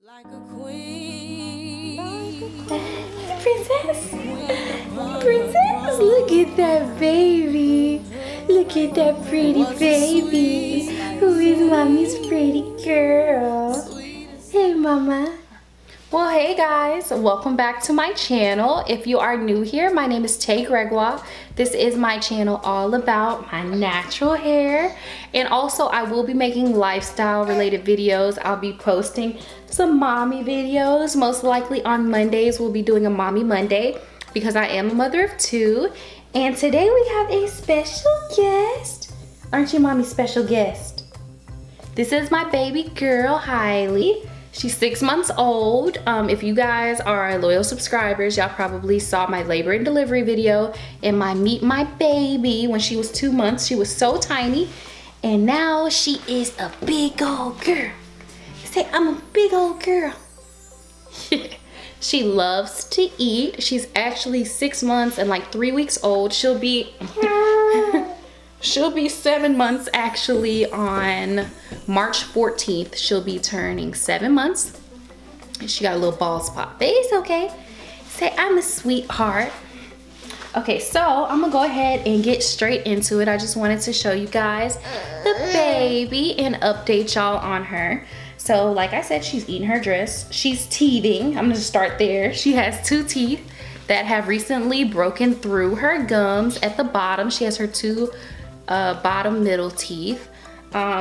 Like a queen. Princess, princess, look at that baby. Look at that pretty baby. Who is mommy's pretty girl? Hey, mama. Well, hey guys, welcome back to my channel. If you are new here, my name is Tay Gregoire. This is my channel all about my natural hair, and also I will be making lifestyle related videos. I'll be posting some mommy videos. Most likely on Mondays we'll be doing a mommy Monday because I am a mother of two. And today we have a special guest. Aren't you mommy's special guest? This is my baby girl, Haile. She's 6 months old. If you guys are loyal subscribers, y'all probably saw my labor and delivery video and my meet my baby when she was 2 months. She was so tiny, and now she is a big old girl. Say, I'm a big old girl. She loves to eat. She's actually 6 months and like 3 weeks old. She'll be She'll be 7 months actually on March 14th. She'll be turning 7 months. And she got a little bald spot, but it's okay. Say, I'm a sweetheart. Okay, so I'm gonna go ahead and get straight into it. I just wanted to show you guys the baby and update y'all on her. So like I said, she's eating her dress. She's teething. I'm gonna start there. She has 2 teeth that have recently broken through her gums at the bottom. She has her 2 bottom middle teeth.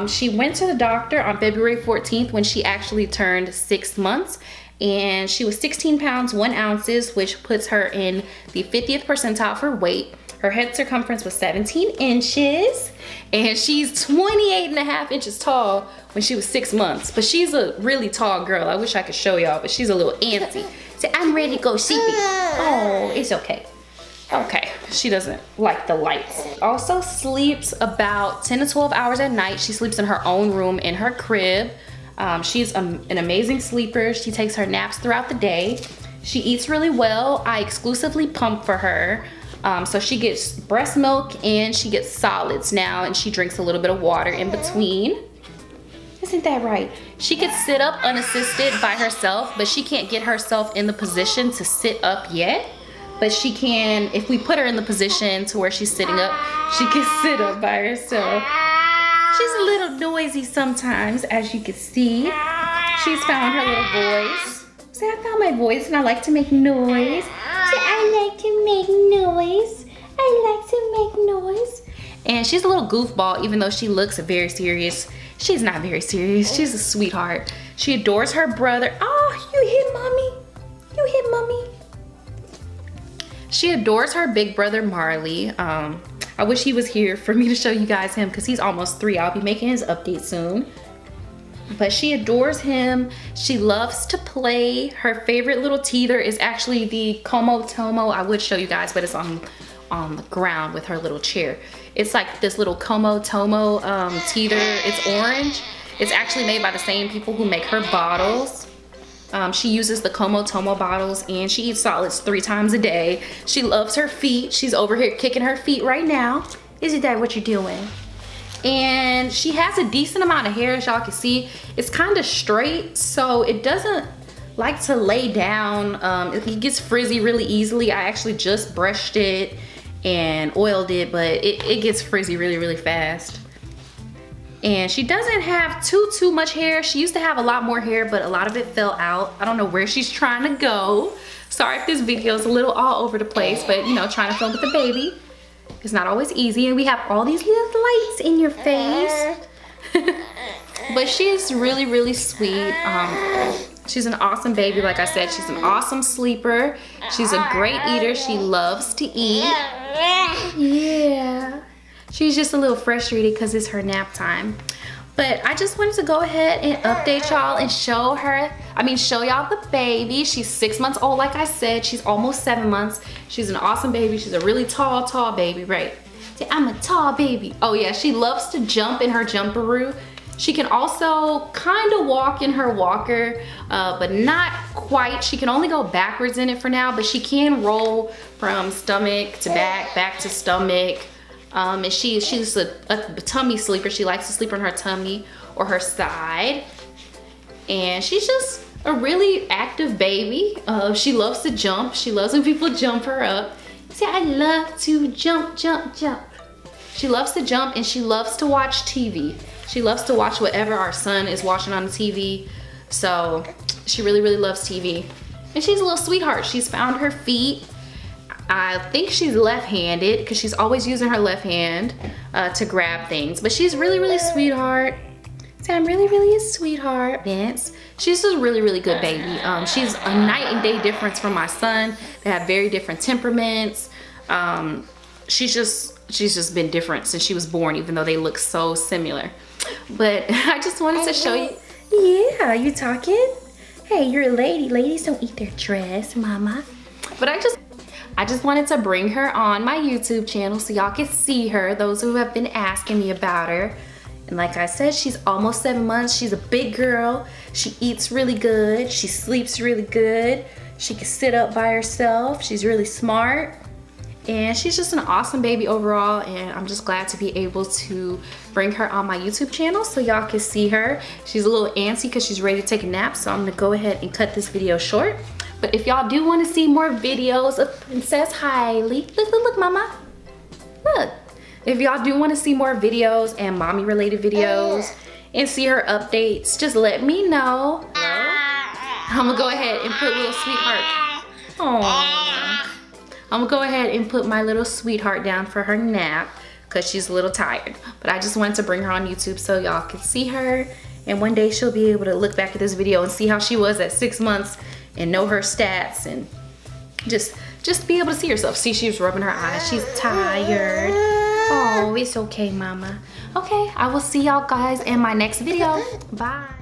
She went to the doctor on February 14th when she actually turned 6 months, and she was 16 pounds 1 ounces, which puts her in the 50th percentile for weight. Her head circumference was 17 inches, and she's 28.5 inches tall when she was 6 months. But she's a really tall girl. I wish I could show y'all, but she's a little antsy. Say, I'm ready to go sheepy. Oh, it's okay. Okay, she doesn't like the lights. Also sleeps about 10 to 12 hours at night. She sleeps in her own room in her crib. She's an amazing sleeper. She takes her naps throughout the day. She eats really well. I exclusively pump for her. So she gets breast milk and she gets solids now, and she drinks a little bit of water in between. Isn't that right? She could sit up unassisted by herself, but she can't get herself in the position to sit up yet. But she can, if we put her in the position to where she's sitting up, she can sit up by herself. She's a little noisy sometimes, as you can see. She's found her little voice. Say, I found my voice and I like to make noise. Say, I like to make noise. I like to make noise. And she's a little goofball, even though she looks very serious. She's not very serious. She's a sweetheart. She adores her brother. Oh, you hit mommy. You hit mommy. She adores her big brother Marley. I wish he was here for me to show you guys him because he's almost 3. I'll be making his update soon. But she adores him. She loves to play. Her favorite little teether is actually the Como Tomo. I would show you guys, but it's on the ground with her little chair. It's like this little Como Tomo teether. It's orange. It's actually made by the same people who make her bottles. She uses the Como Tomo bottles, and she eats solids 3 times a day. She loves her feet. She's over here kicking her feet right now. Isn't that what you're doing? And she has a decent amount of hair, as y'all can see. It's kind of straight, so it doesn't like to lay down. It gets frizzy really easily. I actually just brushed it and oiled it, but it gets frizzy really, really fast. And she doesn't have too much hair. She used to have a lot more hair, but a lot of it fell out. I don't know where she's trying to go. Sorry if this video is a little all over the place, but you know, trying to film with the baby, it's not always easy. And we have all these little lights in your face. But she is really, really sweet. She's an awesome baby. Like I said, she's an awesome sleeper. She's a great eater. She loves to eat. Yeah. She's just a little frustrated because it's her nap time. But I just wanted to go ahead and update y'all and show y'all the baby. She's 6 months old, like I said. She's almost 7 months. She's an awesome baby. She's a really tall baby, right? Say, I'm a tall baby. Oh yeah, she loves to jump in her jumperoo. She can also kind of walk in her walker, but not quite. She can only go backwards in it for now, but she can roll from stomach to back to stomach. And she's a tummy sleeper. She likes to sleep on her tummy or her side. And she's just a really active baby. She loves to jump. She loves when people jump her up. See, I love to jump, jump, jump. She loves to jump and she loves to watch TV. She loves to watch whatever our son is watching on the TV. So she really, really loves TV. And she's a little sweetheart. She's found her feet. I think she's left-handed because she's always using her left hand to grab things. But she's really, really sweetheart. See, I'm really, really a sweetheart. Vince. She's a really, really good baby. She's a night and day difference from my son. They have very different temperaments. She's just been different since she was born, even though they look so similar. But I just wanted to show you. Yeah, you talking? Hey, you're a lady. Ladies don't eat their dress, mama. But I just wanted to bring her on my YouTube channel so y'all can see her, those who have been asking me about her. And like I said, she's almost 7 months. She's a big girl. She eats really good. She sleeps really good. She can sit up by herself. She's really smart. And she's just an awesome baby overall. And I'm just glad to be able to bring her on my YouTube channel so y'all can see her. She's a little antsy because she's ready to take a nap. So I'm gonna go ahead and cut this video short. But if y'all do want to see more videos of Princess Haile, look, mama. Look. If y'all do want to see more videos and mommy related videos and see her updates, just let me know. I'm gonna go ahead and put little sweetheart. Aww. I'm gonna go ahead and put my little sweetheart down for her nap because she's a little tired. But I just wanted to bring her on YouTube so y'all can see her. And one day she'll be able to look back at this video and see how she was at 6 months and know her stats and just be able to see herself. See, she was rubbing her eyes. She's tired. Oh, it's okay, mama. Okay, I will see y'all guys in my next video. Bye.